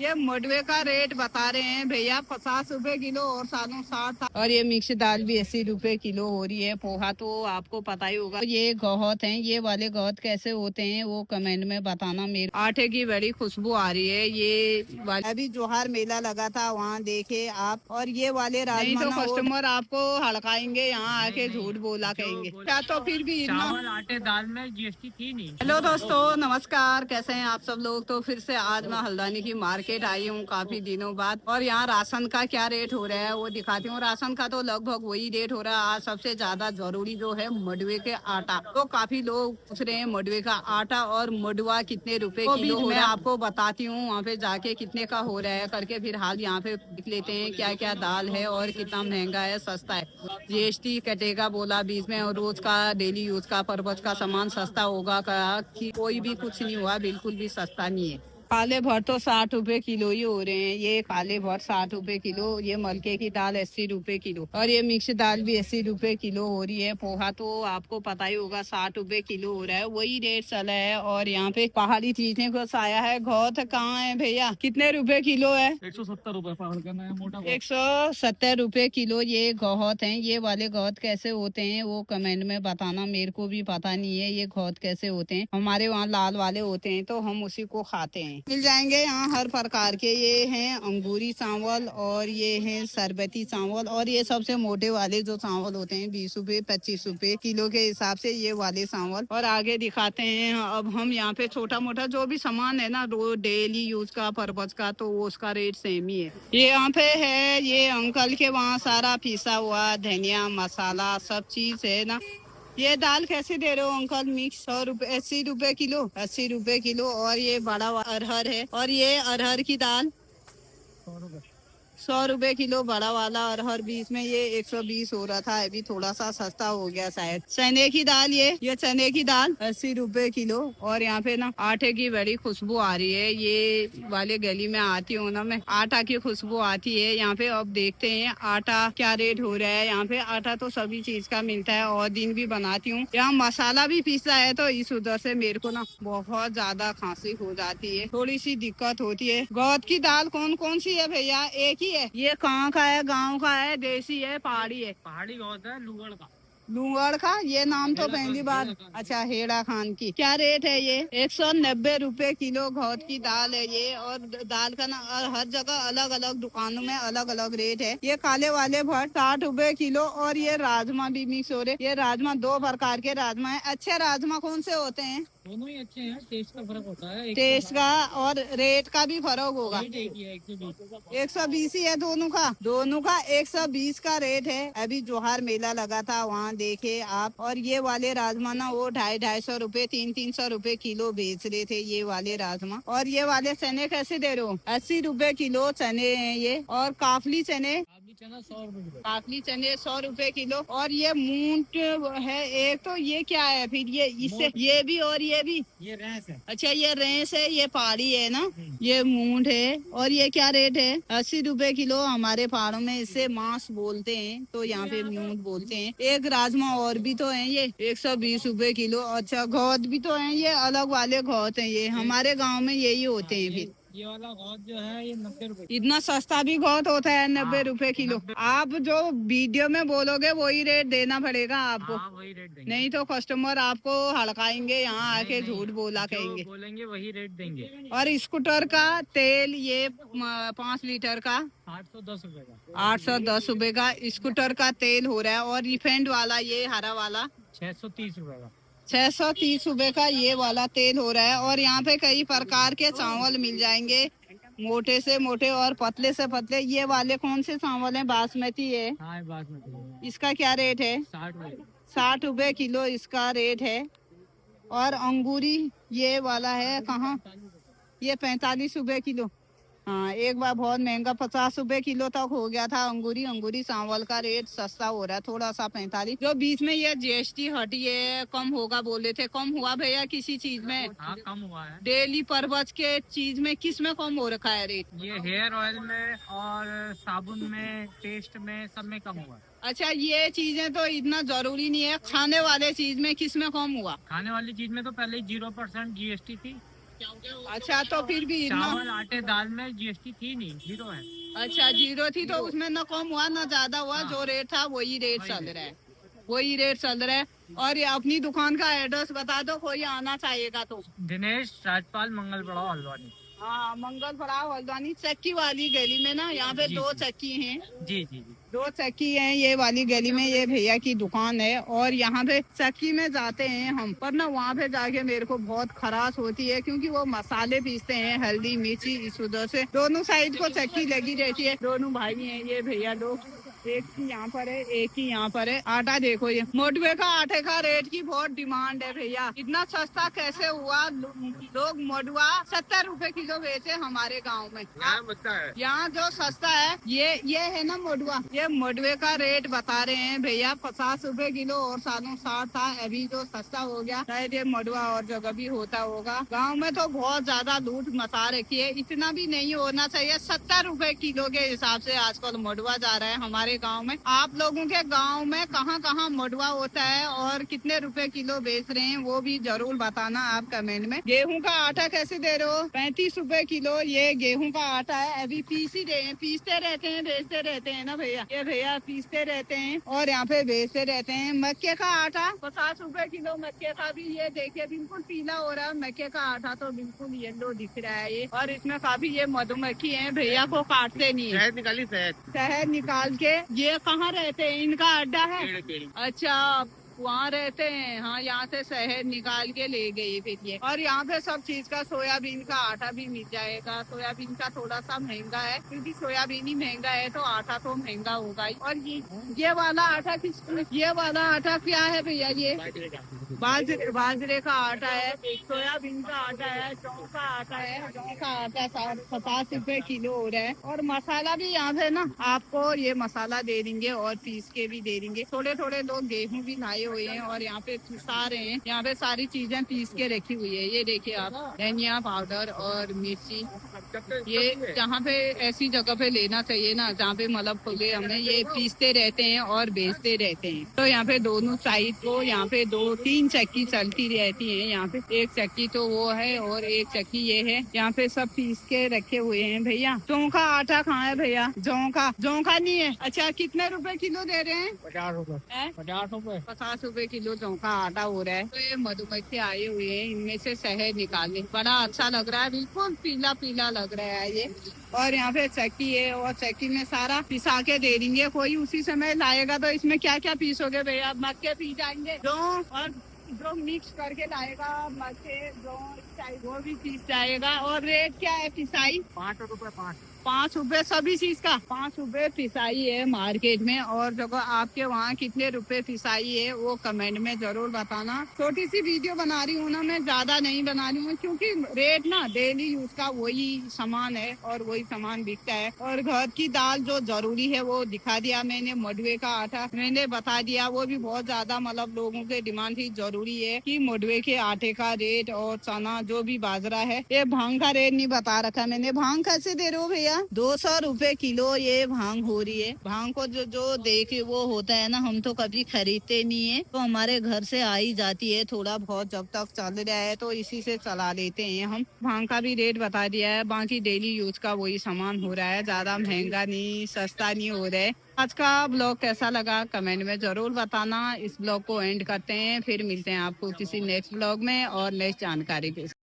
ये मंडुवे का रेट बता रहे हैं भैया 50 रुपए किलो और सालों 60। और ये मिक्स दाल भी 80 रुपए किलो हो रही है। पोहा तो आपको पता ही होगा। ये गौहत हैं, ये वाले गौहत कैसे होते हैं वो कमेंट में बताना। मेरे आटे की बड़ी खुशबू आ रही है। ये वाले अभी जोहार मेला लगा था, वहाँ देखे आप। और ये वाले राजमा तो कस्टमर आपको हड़काएंगे, यहाँ आके झूठ बोला कहेंगे क्या। तो फिर भी चावल आटे दाल में जीएसटी थी नहीं। हेलो दोस्तों, नमस्कार, कैसे हैं आप सब लोग। तो फिर से आज मैं हल्द्वानी की मार्केट आई हूँ काफी दिनों बाद। और यहाँ राशन का क्या रेट हो रहा है वो दिखाती हूँ। राशन का तो लगभग वही रेट हो रहा है। आज सबसे ज्यादा जरूरी जो है मंडुवे के आटा। तो काफी लोग पूछ रहे हैं मंडुवे का आटा और मंडुवा कितने रुपए किलो हो रहा है। आपको बताती हूँ वहाँ पे जाके कितने का हो रहा है करके। फिर हाल यहाँ पे देख लेते हैं क्या क्या दाल है और कितना महंगा है सस्ता है। जीएसटी कटेगा बोला बीच में। और रोज का डेली यूज का पर्पज का सामान सस्ता होगा का कि कोई भी कुछ नहीं हुआ, बिल्कुल भी सस्ता नहीं है। काले भर तो 60 रुपए किलो ही हो रहे हैं। ये काले भर 60 रुपए किलो। ये मलके की दाल 80 रुपए किलो। और ये मिक्स दाल भी 80 रुपए किलो हो रही है। पोहा तो आपको पता ही होगा 60 रुपए किलो हो रहा है, वही रेट चला है। और यहाँ पे पहाड़ी चीजें कुछ आया है। गौत कहाँ है भैया, कितने रुपए किलो है। 170 रुपए पहाड़ का नया मोटा 170 रुपए किलो ये गौत है। ये वाले गौत कैसे होते हैं वो कमेंट में बताना। मेरे को भी पता नहीं है ये गौत कैसे होते हैं। हमारे वहाँ लाल वाले होते हैं तो हम उसी को खाते हैं। मिल जाएंगे यहाँ हर प्रकार के। ये हैं अंगूरी चावल और ये हैं शरबती चावल। और ये सबसे मोटे वाले जो चावल होते हैं 20 रुपए 25 रुपए किलो के हिसाब से ये वाले चावल। और आगे दिखाते हैं अब हम यहाँ पे छोटा मोटा जो भी सामान है ना रोज डेली यूज का पर्पज का, तो वो उसका रेट सेम ही है। ये यहाँ पे है ये अंकल के वहाँ सारा पिसा हुआ धनिया मसाला सब चीज है ना। ये दाल कैसे दे रहे हो अंकल। मिक्स 100 रुपए 80 रुपए किलो 80 रुपए किलो। और ये बड़ा अरहर है। और ये अरहर की दाल 100 रुपए किलो बड़ा वाला अरहर। बीच में ये 120 हो रहा था, अभी थोड़ा सा सस्ता हो गया शायद। चने की दाल ये चने की दाल 80 रुपए किलो। और यहाँ पे ना आटे की बड़ी खुशबू आ रही है। ये वाले गली में आती हूँ ना मैं, आटा की खुशबू आती है यहाँ पे। अब देखते हैं आटा क्या रेट हो रहा है। यहाँ पे आटा तो सभी चीज का मिलता है और दिन भी बनाती हूँ। यहाँ मसाला भी पीसा है तो इस वजह से मेरे को ना बहुत ज्यादा खांसी हो जाती है, थोड़ी सी दिक्कत होती है। गौत की दाल कौन कौन सी है भैया, एक ही है। ये कहाँ का है, गांव का है, देसी है, पहाड़ी है। पहाड़ी गौत है लूगड़ का। लूंगड़ का, ये नाम तो पहली बार। अच्छा, हेड़ा खान की। क्या रेट है ये। 190 रुपए किलो गौत की दाल है ये। और दाल का ना हर जगह अलग अलग दुकानों में अलग अलग रेट है। ये काले वाले भट्ट 60 रुपए किलो। और ये राजमा भी मिक्स हो रहे। ये राजमा दो प्रकार के राजमा है। अच्छे राजमा कौन से होते हैं। दोनों ही अच्छे हैं, टेस्ट का फर्क होता है। टेस्ट का और रेट का भी फर्क होगा। 120 ही है दोनों का 120 का रेट है। अभी जोहार मेला लगा था, वहाँ देखे आप। और ये वाले राजमा ना वो 250-250 रुपए 300-300 रुपए किलो बेच रहे थे ये वाले राजमा। और ये वाले चने कैसे दे रहे हो। 80 रुपए किलो चने हैं ये। और काफली चने 100 रुपए किलो। काफली चने 100 रुपए किलो। और ये मूंग है एक। तो ये क्या है फिर, ये इससे ये भी और ये भी। ये रेस है। अच्छा, ये रेस है, ये पहाड़ी है ना। ये मूंड है। और ये क्या रेट है। 80 रुपए किलो। हमारे पहाड़ों में इसे मांस बोलते हैं, तो यहाँ पे मूंड बोलते हैं। एक राजमा और भी तो है ये 120 रुपए किलो। अच्छा, घौत भी तो है, ये अलग वाले घौत है। ये हमारे गाँव में यही होते हैं। फिर ये वाला गौत जो है ये 90 रुपए। इतना सस्ता भी बहुत होता है 90 रुपए किलो। आप जो वीडियो में बोलोगे वही रेट देना पड़ेगा आपको। वही रेट देंगे, नहीं तो कस्टमर आपको हड़काएंगे, यहाँ आके झूठ बोला कहेंगे। बोलेंगे वही रेट देंगे। और स्कूटर का तेल ये 5 लीटर का 810 रुपए का। 810 रुपए का स्कूटर का तेल हो रहा है। और रिफाइंड वाला ये हरा वाला 630 रुपए का। 630 रुपए का ये वाला तेल हो रहा है। और यहाँ पे कई प्रकार के चावल मिल जाएंगे, मोटे से मोटे और पतले से पतले। ये वाले कौन से चावल हैं। बासमती है। हाँ, बासमती। इसका क्या रेट है। 60 रुपए। 60 रुपए किलो इसका रेट है। और अंगूरी ये वाला है कहाँ, ये 45 रुपए किलो। हाँ, एक बार बहुत महंगा 50 रुपए किलो तक हो गया था अंगूरी चावल का रेट सस्ता हो रहा है थोड़ा सा 45। जो बीच में ये जीएसटी हटी है, कम होगा बोले थे, कम हुआ भैया किसी चीज में। हाँ, कम हुआ है। डेली पर्पज के चीज में किस में कम हो रखा है रेट। ये हेयर ऑयल में और साबुन में, पेस्ट में, सब में कम हुआ है। अच्छा, ये चीजें तो इतना जरूरी नहीं है। खाने वाले चीज में किस में कम हुआ। खाने वाली चीज में तो पहले 0% जीएसटी थी। अच्छा, तो फिर भी इतना। चावल आटे दाल में जीएसटी थी नहीं, जीरो है। अच्छा, जीरो थी तो उसमें न कम हुआ न ज्यादा हुआ, हाँ। जो रेट था वही रेट वही चल रेट। रहा है, वही रेट चल रहा है। और ये अपनी दुकान का एड्रेस बता दो, कोई आना चाहेगा तो। दिनेश राजपाल मंगल पड़ाव हल्द्वानी। हाँ, मंगल पड़ाव हल्द्वानी, चक्की वाली गली में ना, यहाँ पे जी, दो जी। चक्की हैं। जी जी जी। दो चक्की है, ये वाली गली में ये भैया की दुकान है, और यहाँ पे चक्की में जाते हैं हम, पर ना वहाँ पे जाके मेरे को बहुत खराश होती है, क्योंकि वो मसाले पीसते हैं, हल्दी मिर्ची, इस उधर से दोनों साइड को चक्की लगी रहती है। दोनों भाई हैं ये भैया लोग, एक की यहाँ पर है, एक ही यहाँ पर है। आटा देखो, ये मोटवे का आटे का रेट की बहुत डिमांड है भैया, इतना सस्ता कैसे हुआ? लोग मोटवा 70 रुपए किलो बेचे हमारे गांव में। यहाँ जो सस्ता है ये है ना मोटवा, ये मोटवे का रेट बता रहे हैं भैया 50 रुपए किलो, और सालों 60 था, अभी जो सस्ता हो गया, शायद ये मोटवा और जगह भी होता होगा। गांव में तो बहुत ज्यादा लूट मचा रखी है, इतना भी नहीं होना चाहिए। 70 रुपए किलो के हिसाब से आजकल मोटवा जा रहा है हमारे गांव में। आप लोगों के गांव में कहाँ कहाँ मोटवा होता है और कितने रुपए किलो बेच रहे हैं, वो भी जरूर बताना आप कमेंट में। गेहूं का आटा कैसे दे रहे हो? 35 रुपए किलो ये गेहूं का आटा है, अभी पीस ही रहे हैं, पीसते रहते हैं बेचते रहते हैं ना भैया, ये भैया पीसते रहते हैं और यहाँ पे बेचते रहते हैं। मक्के का आटा 50 रुपए किलो, मक्के का भी ये देखिए बिल्कुल पीला हो रहा है, मक्के का आटा तो बिल्कुल येलो दिख रहा है ये, और इसमें काफी ये मधुमक्खी है, भैया को काटते नहीं है। शहद निकाली, शहद निकाल के। ये कहाँ रहते हैं, इनका अड्डा है? अच्छा, वहाँ रहते हैं। हाँ, यहाँ से शहद निकाल के ले गई फिर ये। और यहाँ पे सब चीज का, सोयाबीन का आटा भी मिल जाएगा। सोयाबीन का थोड़ा सा महंगा है, क्योंकि सोयाबीन ही महंगा है तो आटा तो महंगा होगा ही। और ये वाला आटा ये वाला आटा क्या है भैया? ये बाजरे का आटा है, सोयाबीन का आटा है, जौ का आटा है। जौ का आटा 50 रुपए किलो हो रहा है। और मसाला भी यहाँ पे ना आपको ये मसाला दे देंगे और पीस के भी दे देंगे। थोड़े थोड़े लोग गेहूं भी लाए हुए हैं और यहाँ पे पिसा रहे हैं। यहाँ पे सारी चीजें पीस के रखी हुई है, ये देखिए आप, धनिया पाउडर और मिर्ची। ये जहाँ पे ऐसी जगह पे लेना चाहिए ना, जहाँ पे मतलब खुले, हमें ये पीसते रहते हैं और बेचते रहते हैं। तो यहाँ पे दोनों साइड को यहाँ पे 2-3 चक्की चलती रहती है। यहाँ पे एक चक्की तो वो है और एक चक्की ये है। यहाँ पे सब पीस के रखे हुए हैं भैया। जौ का आटा कहाँ है भैया? जौ का नहीं है। अच्छा, कितने रुपए किलो दे रहे हैं? 50 रुपए। 50 रुपए किलो जौ का आटा हो रहा है। तो ये मधुमक्खी आए हुए हैं, इनमें से शहद निकालने। बड़ा अच्छा लग रहा है, बिल्कुल पीला पीला लग रहा है ये। और यहाँ पे चक्की है और चक्की में सारा पिसा के दे देंगे। कोई उसी समय लाएगा तो इसमें क्या क्या पीसोगे भैया? मक्के पी जाएंगे, जौ और जो मिक्स करके लाएगा, मक्के जो वो भी पीस जाएगा। और रेट क्या है पिसाई? 5 रुपए। 5 रुपए सभी चीज का? 5 रुपए पिसाई है मार्केट में। और जगह आपके वहाँ कितने रुपए पिसाई है वो कमेंट में जरूर बताना। छोटी सी वीडियो बना रही हूँ ना, मैं ज्यादा नहीं बना रही हूँ, क्योंकि रेट ना डेली यूज का वही सामान है और वही सामान बिकता है। और घर की दाल जो जरूरी है वो दिखा दिया मैंने। मोटवे का आटा मैंने बता दिया, वो भी बहुत ज्यादा मतलब लोगों के डिमांड थी। जरूरी है कि मोटवे के आटे का रेट, और चना जो भी बाजरा है। ये भांग का रेट नहीं बता रखा मैंने। भांग कैसे दे रहे हो भैया? 200 रुपए किलो ये भांग हो रही है। भांग को जो देखे वो होता है ना, हम तो कभी खरीदते नहीं है, तो हमारे घर से आई जाती है थोड़ा बहुत। जब तक चल रहा है तो इसी से चला लेते हैं हम। भांग का भी रेट बता दिया है, बाकी डेली यूज का वही सामान हो रहा है, ज्यादा महंगा नहीं सस्ता नहीं हो रहा है। आज का ब्लॉग कैसा लगा कमेंट में जरूर बताना। इस ब्लॉग को एंड करते हैं, फिर मिलते हैं आपको किसी नेक्स्ट ब्लॉग में और नेक्स्ट जानकारी के साथ।